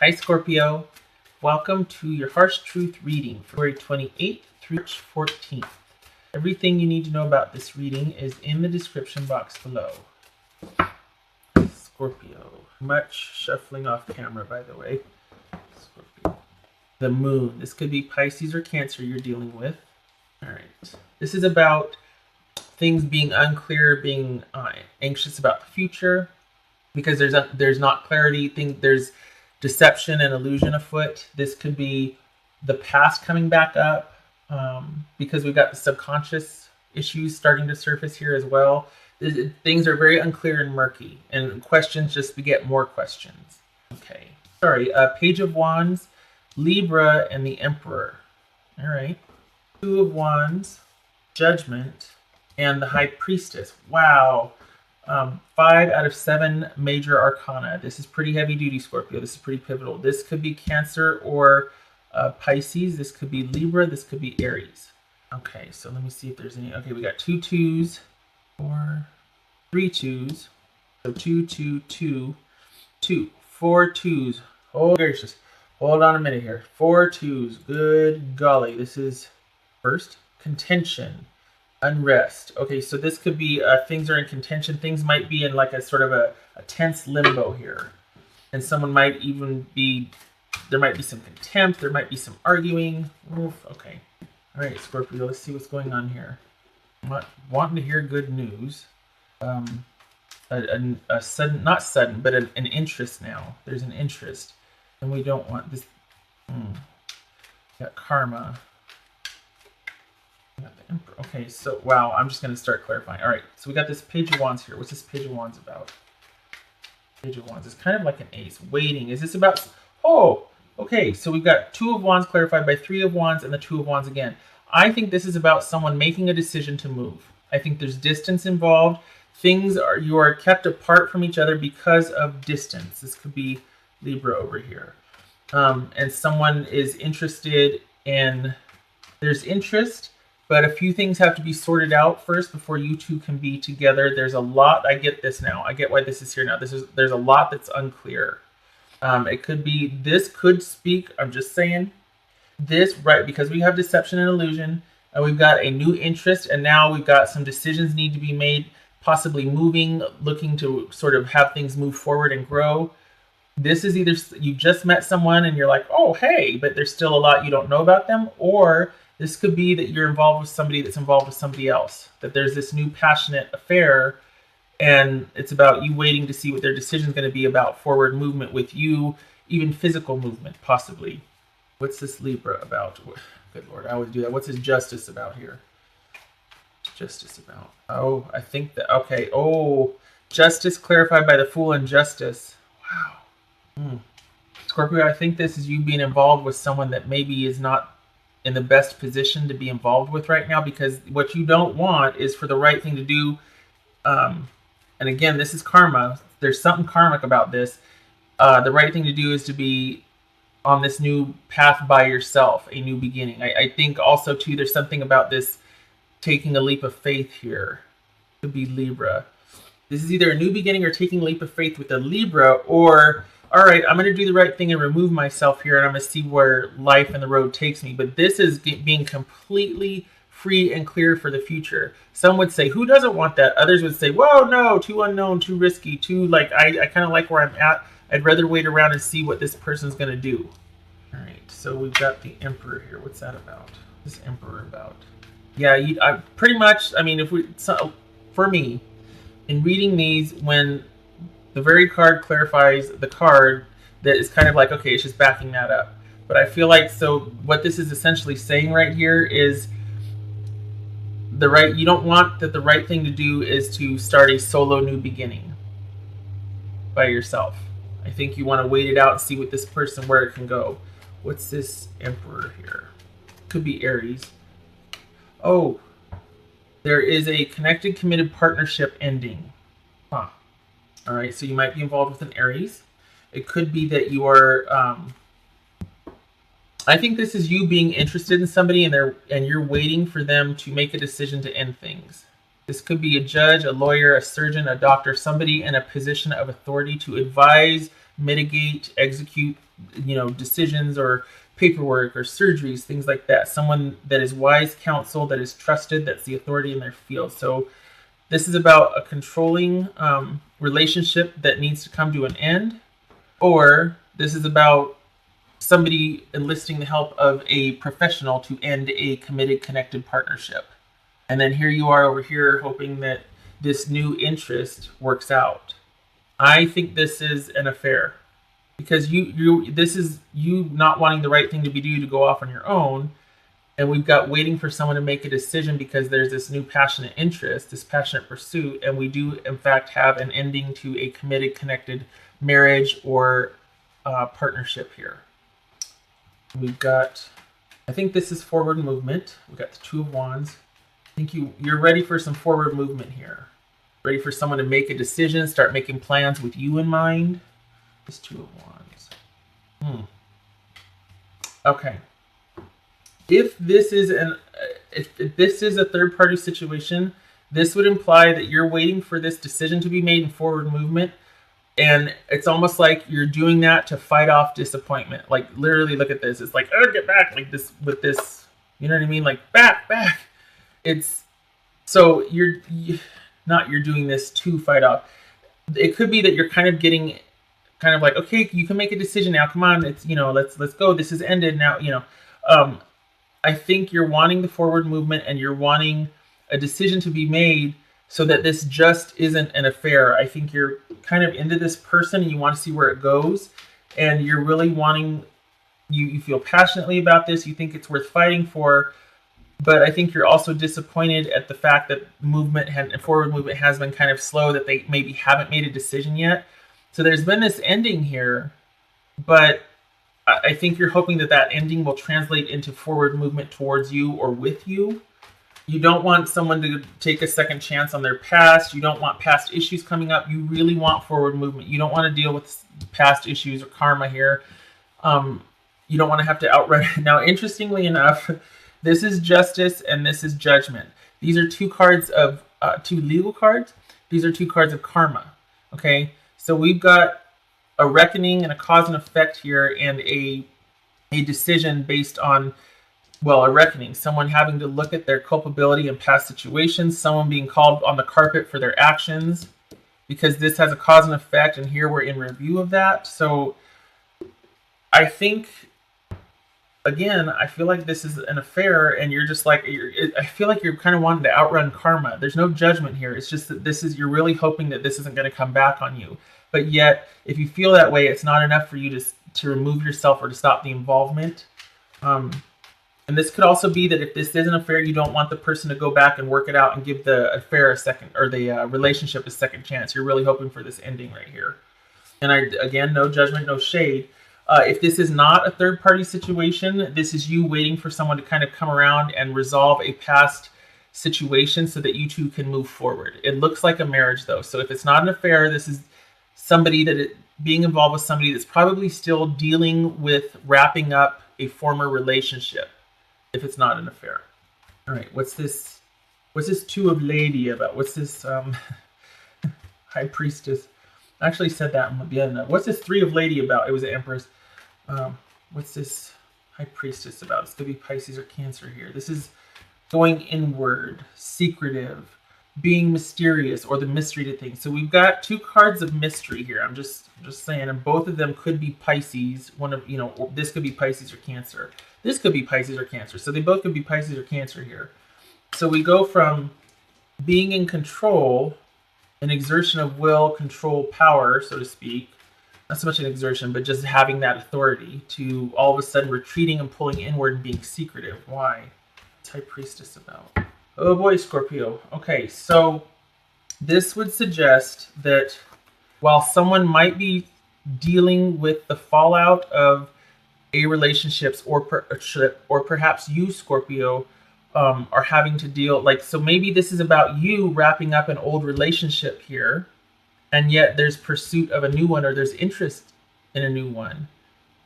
Hi Scorpio, welcome to your Harsh Truth reading, February 28th through March 14th. Everything you need to know about this reading is in the description box below. Scorpio, much shuffling off camera by the way. Scorpio. The moon, this could be Pisces or Cancer you're dealing with. Alright, this is about things being unclear, being anxious about the future, because there's not clarity. There's deception and illusion afoot. This could be the past coming back up, because we've got the subconscious issues starting to surface here as well. Things are very unclear and murky, and questions just beget more questions. Okay, sorry. Page of Wands, Libra, and the Emperor. All right. Two of Wands, Judgment, and the High Priestess. Wow. 5 out of 7 major arcana. This is pretty heavy duty, Scorpio. This is pretty pivotal. This could be Cancer or Pisces. This could be Libra. This could be Aries. Okay, so let me see if there's any. Okay, we got 2 2s, 3 2s. So 2 2 2 2 4 2s. Oh gracious. Hold on a minute here. 4 2s. Good golly. This is first contention. Unrest. Okay, so this could be things are in contention. Things might be in like a sort of a tense limbo here. And someone might even be, there might be some contempt. There might be some arguing. Oof, okay. All right, Scorpio, let's see what's going on here. I'm wanting to hear good news. A sudden, not sudden, but an interest now. There's an interest. And we don't want this. Got karma. Okay, so wow, I'm just going to start clarifying. All right, so we got this Page of Wands here. What's this Page of Wands about? Page of Wands is kind of like an ace. Waiting. Is this about... Oh, okay, so we've got 2 of Wands clarified by 3 of Wands and the 2 of Wands again. I think this is about someone making a decision to move. I think there's distance involved. You are kept apart from each other because of distance. This could be Libra over here. And someone is interested in... There's interest, but a few things have to be sorted out first before you two can be together. There's a lot. I get this now. I get why this is here now. There's a lot that's unclear. It could be, this could speak, I'm just saying, this, right, because we have deception and illusion, and we've got a new interest, and now we've got some decisions need to be made, possibly moving, looking to sort of have things move forward and grow. This is either you just met someone and you're like, oh, hey, but there's still a lot you don't know about them, or this could be that you're involved with somebody that's involved with somebody else, that there's this new passionate affair, and it's about you waiting to see what their decision is going to be about forward movement with you, even physical movement, possibly. What's this Libra about? Good Lord, I always do that. What's his Justice about here? Justice about? Oh, I think that, okay. Oh, Justice clarified by the Fool and Justice. Wow. Scorpio, I think this is you being involved with someone that maybe is not in the best position to be involved with right now, because what you don't want is for the right thing to do. And again, this is karma. There's something karmic about this. The right thing to do is to be on this new path by yourself, a new beginning. I think also too, there's something about this taking a leap of faith here. It could be Libra. This is either a new beginning or taking a leap of faith with a Libra, or all right, I'm going to do the right thing and remove myself here, and I'm going to see where life and the road takes me. But this is being completely free and clear for the future. Some would say, who doesn't want that? Others would say, whoa, no, too unknown, too risky, too, like, I kind of like where I'm at. I'd rather wait around and see what this person's going to do. All right, so we've got the Emperor here. What's that about? What's this Emperor about? Yeah, I pretty much, I mean, for me, in reading these, when the very card clarifies the card, that is kind of like, okay, it's just backing that up. But I feel like, so what this is essentially saying right here is you don't want that the right thing to do is to start a solo new beginning by yourself. I think you want to wait it out and see with this person where it can go. What's this Emperor here? Could be Aries. Oh, there is a connected, committed partnership ending. Huh. All right, so you might be involved with an Aries. It could be that you are, I think this is you being interested in somebody and you're waiting for them to make a decision to end things. This could be a judge, a lawyer, a surgeon, a doctor, somebody in a position of authority to advise, mitigate, execute, decisions or paperwork or surgeries, things like that. Someone that is wise counsel, that is trusted, that's the authority in their field. So this is about a controlling relationship that needs to come to an end, or this is about somebody enlisting the help of a professional to end a committed, connected partnership. And then here you are over here hoping that this new interest works out. I think this is an affair, because this is you not wanting the right thing to be due to go off on your own, and we've got waiting for someone to make a decision because there's this new passionate interest, this passionate pursuit, and we do in fact have an ending to a committed, connected marriage or partnership here. We've got, I think this is forward movement. We've got the Two of Wands. I think you're ready for some forward movement here. Ready for someone to make a decision, start making plans with you in mind. This Two of Wands. Okay. If this is a third party situation, this would imply that you're waiting for this decision to be made in forward movement. And it's almost like you're doing that to fight off disappointment. Like literally, look at this. It's like, oh, get back, like this with this. You know what I mean? Like back. It's so you're doing this to fight off. It could be that you're kind of getting, kind of like, okay, you can make a decision now. Come on, it's let's go. This has ended now. I think you're wanting the forward movement and you're wanting a decision to be made, so that this just isn't an affair. I think you're kind of into this person and you want to see where it goes. And you're really wanting, you feel passionately about this. You think it's worth fighting for. But I think you're also disappointed at the fact that forward movement has been kind of slow, that they maybe haven't made a decision yet. So there's been this ending here. But I think you're hoping that ending will translate into forward movement towards you or with you. You don't want someone to take a second chance on their past. You don't want past issues coming up. You really want forward movement. You don't want to deal with past issues or karma here. You don't want to have to outrun it. Now, interestingly enough, this is justice and this is judgment. These are two cards of two legal cards. These are two cards of karma. Okay, so we've got a reckoning and a cause and effect here, and a decision based on, well, a reckoning, someone having to look at their culpability in past situations, someone being called on the carpet for their actions, because this has a cause and effect, and here we're in review of that. So I think, again, I feel like this is an affair, and you're just like, I feel like you're kind of wanting to outrun karma. There's no judgment here. It's just that you're really hoping that this isn't going to come back on you. But yet, if you feel that way, it's not enough for you to remove yourself or to stop the involvement. And this could also be that if this is an affair, you don't want the person to go back and work it out and give the affair a second, or the relationship a second chance. You're really hoping for this ending right here. And again, no judgment, no shade. If this is not a third-party situation, this is you waiting for someone to kind of come around and resolve a past situation so that you two can move forward. It looks like a marriage, though. So if it's not an affair, this is somebody being involved with somebody that's probably still dealing with wrapping up a former relationship, if it's not an affair. All right, what's this Two of Lady about? What's this High Priestess? I actually said that at the end. What's this Three of Lady about? It was the Empress. What's this High Priestess about? It's going to be Pisces or Cancer here. This is going inward, secretive, being mysterious, or the mystery to things. So we've got two cards of mystery here. I'm just saying, and both of them could be Pisces. This could be Pisces or Cancer. This could be Pisces or Cancer. So they both could be Pisces or Cancer here. So we go from being in control, an exertion of will, control, power, so to speak. Not so much an exertion, but just having that authority, to all of a sudden retreating and pulling inward and being secretive. Why? What's High Priestess about? Oh boy, Scorpio. Okay, so this would suggest that while someone might be dealing with the fallout of a relationship, or perhaps you, Scorpio, are having to deal, so maybe this is about you wrapping up an old relationship here, and yet there's pursuit of a new one, or there's interest in a new one.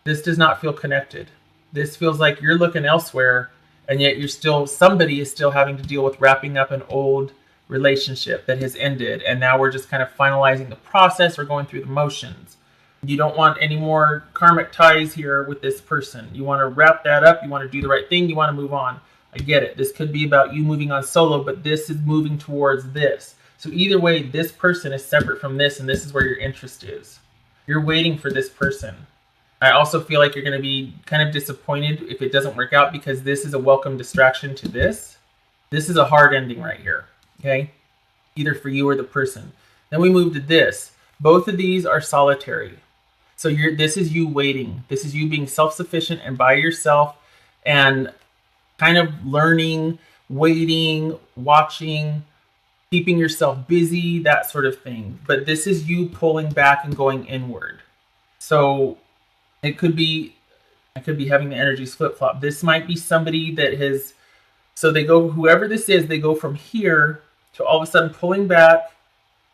This does not feel connected. This feels like you're looking elsewhere, and yet somebody is still having to deal with wrapping up an old relationship that has ended, and now we're just kind of finalizing the process or going through the motions. You don't want any more karmic ties here with this person. You want to wrap that up. You want to do the right thing. You want to move on. I get it. This could be about you moving on solo, but this is moving towards this. So either way, this person is separate from this, and this is where your interest is. You're waiting for this person. I also feel like you're going to be kind of disappointed if it doesn't work out, because this is a welcome distraction to this. This is a hard ending right here, okay? Either for you or the person. Then we move to this. Both of these are solitary. So this is you waiting. This is you being self-sufficient and by yourself and kind of learning, waiting, watching, keeping yourself busy, that sort of thing. But this is you pulling back and going inward. So I could be having the energies flip-flop. This might be somebody that has, so they go, whoever this is, they go from here to all of a sudden pulling back.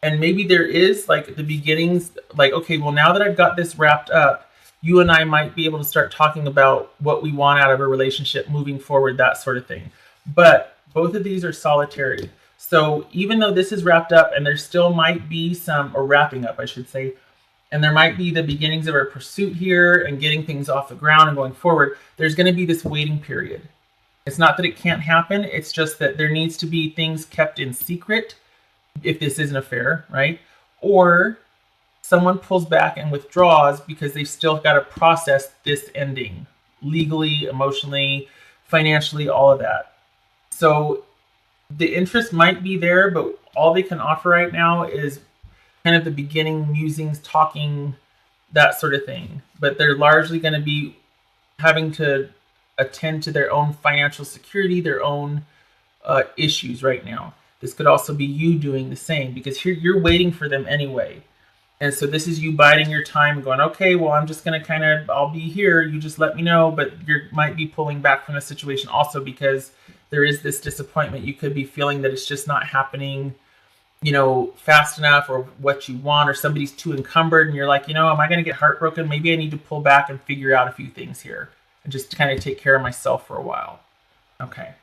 And maybe there is like the beginnings, like, okay, well, now that I've got this wrapped up, you and I might be able to start talking about what we want out of a relationship moving forward, that sort of thing. But both of these are solitary. So even though this is wrapped up and there still might be some, or wrapping up, I should say, and there might be the beginnings of a pursuit here and getting things off the ground and going forward, there's going to be this waiting period. It's not that it can't happen. It's just that there needs to be things kept in secret if this is an affair, right? Or someone pulls back and withdraws because they've still got to process this ending legally, emotionally, financially, all of that. So the interest might be there, but all they can offer right now is kind of the beginning musings, talking, that sort of thing. But they're largely going to be having to attend to their own financial security, their own issues right now. This could also be you doing the same, because here you're waiting for them anyway. And so this is you biding your time, going, okay, well, I'm just going to I'll be here. You just let me know. But you might be pulling back from the situation also because there is this disappointment. You could be feeling that it's just not happening, fast enough, or what you want, or somebody's too encumbered. And you're like, am I going to get heartbroken? Maybe I need to pull back and figure out a few things here and just kind of take care of myself for a while. Okay.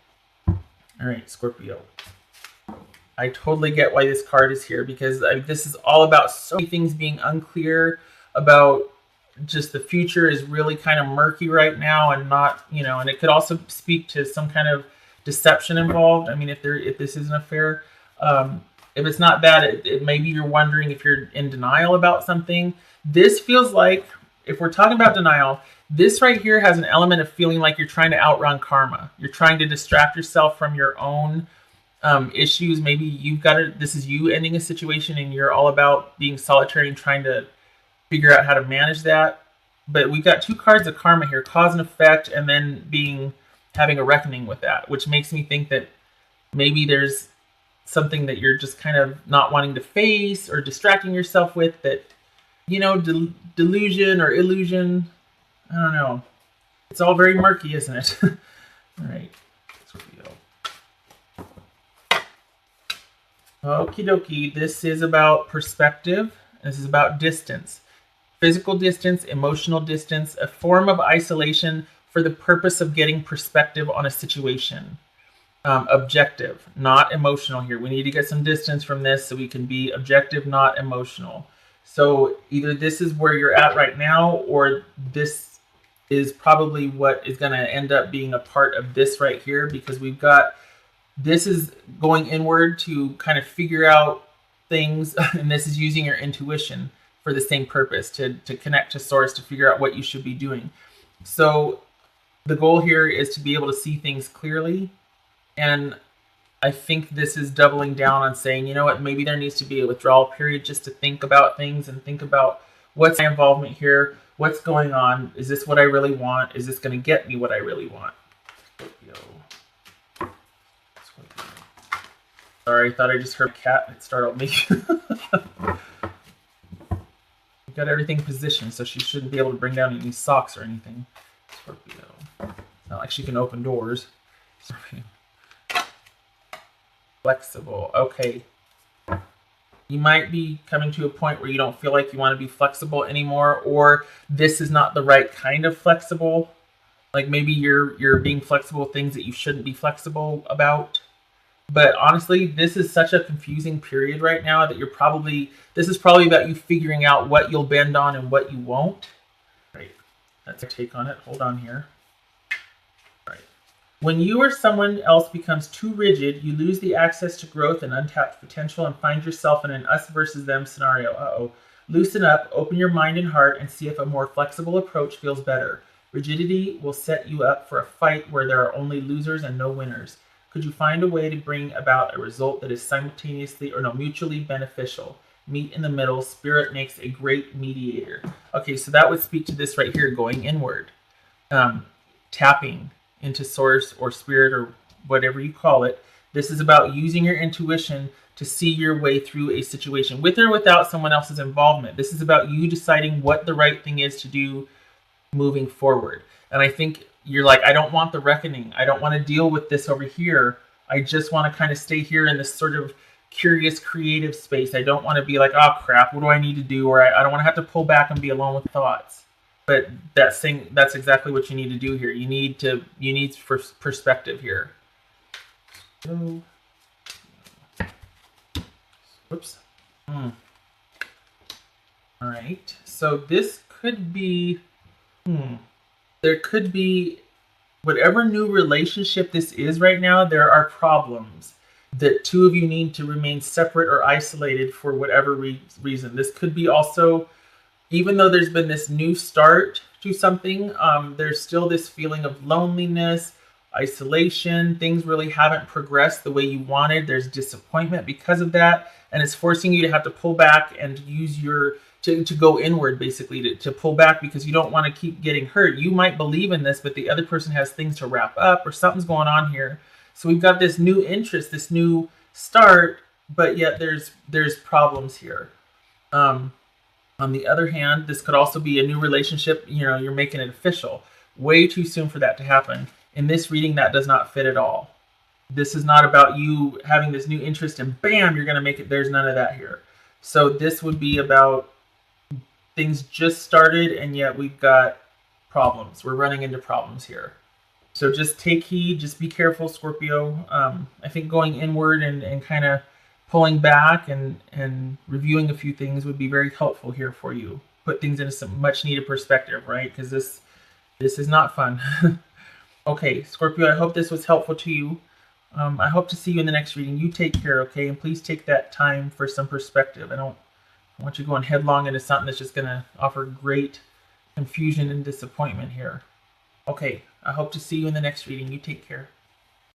All right, Scorpio. I totally get why this card is here, because this is all about so many things being unclear, about just the future is really kind of murky right now, and not, and it could also speak to some kind of deception involved. I mean, if this is an affair, if it's not that, maybe you're wondering if you're in denial about something. This feels like, if we're talking about denial, this right here has an element of feeling like you're trying to outrun karma. You're trying to distract yourself from your own issues. Maybe this is you ending a situation and you're all about being solitary and trying to figure out how to manage that. But we've got two cards of karma here, cause and effect, and then having a reckoning with that, which makes me think that maybe there's something that you're just kind of not wanting to face or distracting yourself with, that, delusion or illusion. I don't know. It's all very murky, isn't it? All right. Okie dokie, this is about perspective. This is about distance. Physical distance, emotional distance, a form of isolation for the purpose of getting perspective on a situation. Objective, not emotional here. We need to get some distance from this so we can be objective, not emotional. So either this is where you're at right now, or this is probably what is going to end up being a part of this right here, because we've got, this is going inward to kind of figure out things, and this is using your intuition for the same purpose, to connect to source, to figure out what you should be doing. So the goal here is to be able to see things clearly. And I think this is doubling down on saying, you know what, maybe there needs to be a withdrawal period just to think about things and think about, what's my involvement here? What's going on? Is this what I really want? Is this going to get me what I really want? Scorpio. Sorry, I thought I just heard a cat. It startled me. We've got everything positioned, so she shouldn't be able to bring down any socks or anything. Scorpio. Not like she can open doors. Scorpio. Flexible. Okay. You might be coming to a point where you don't feel like you want to be flexible anymore, or this is not the right kind of flexible. Like maybe you're being flexible with things that you shouldn't be flexible about. But honestly, this is such a confusing period right now that this is probably about you figuring out what you'll bend on and what you won't. Right. That's a take on it. Hold on here. Right. When you or someone else becomes too rigid, you lose the access to growth and untapped potential and find yourself in an us versus them scenario. Uh-oh. Loosen up, open your mind and heart, and see if a more flexible approach feels better. Rigidity will set you up for a fight where there are only losers and no winners. Could you find a way to bring about a result that is mutually beneficial? Meet in the middle. Spirit makes a great mediator. Okay, so that would speak to this right here, going inward. Tapping into source or spirit or whatever you call it. This is about using your intuition to see your way through a situation with or without someone else's involvement. This is about you deciding what the right thing is to do moving forward. And I think you're like, I don't want the reckoning. I don't want to deal with this over here. I just want to kind of stay here in this sort of curious, creative space. I don't want to be like, oh crap, what do I need to do? Or I don't want to have to pull back and be alone with thoughts. But that's exactly what you need to do here. You need perspective here. So, whoops. All right. So this could be, there could be, whatever new relationship this is right now, there are problems that two of you need to remain separate or isolated for whatever reason. This could be also, even though there's been this new start to something, there's still this feeling of loneliness, isolation. Things really haven't progressed the way you wanted. There's disappointment because of that. And it's forcing you to have to pull back and use to go inward, basically, to pull back because you don't want to keep getting hurt. You might believe in this, but the other person has things to wrap up or something's going on here. So we've got this new interest, this new start, but yet there's problems here. On the other hand, this could also be a new relationship. You're making it official. Way too soon for that to happen. In this reading, that does not fit at all. This is not about you having this new interest and bam, you're going to make it. There's none of that here. So this would be about things just started and yet we've got problems. We're running into problems here. So just take heed. Just be careful, Scorpio. I think going inward and kind of pulling back and reviewing a few things would be very helpful here for you. Put things into some much needed perspective, right? Because this is not fun. Okay, Scorpio, I hope this was helpful to you. I hope to see you in the next reading. You take care, okay? And please take that time for some perspective. I want you going headlong into something that's just going to offer great confusion and disappointment here. Okay, I hope to see you in the next reading. You take care.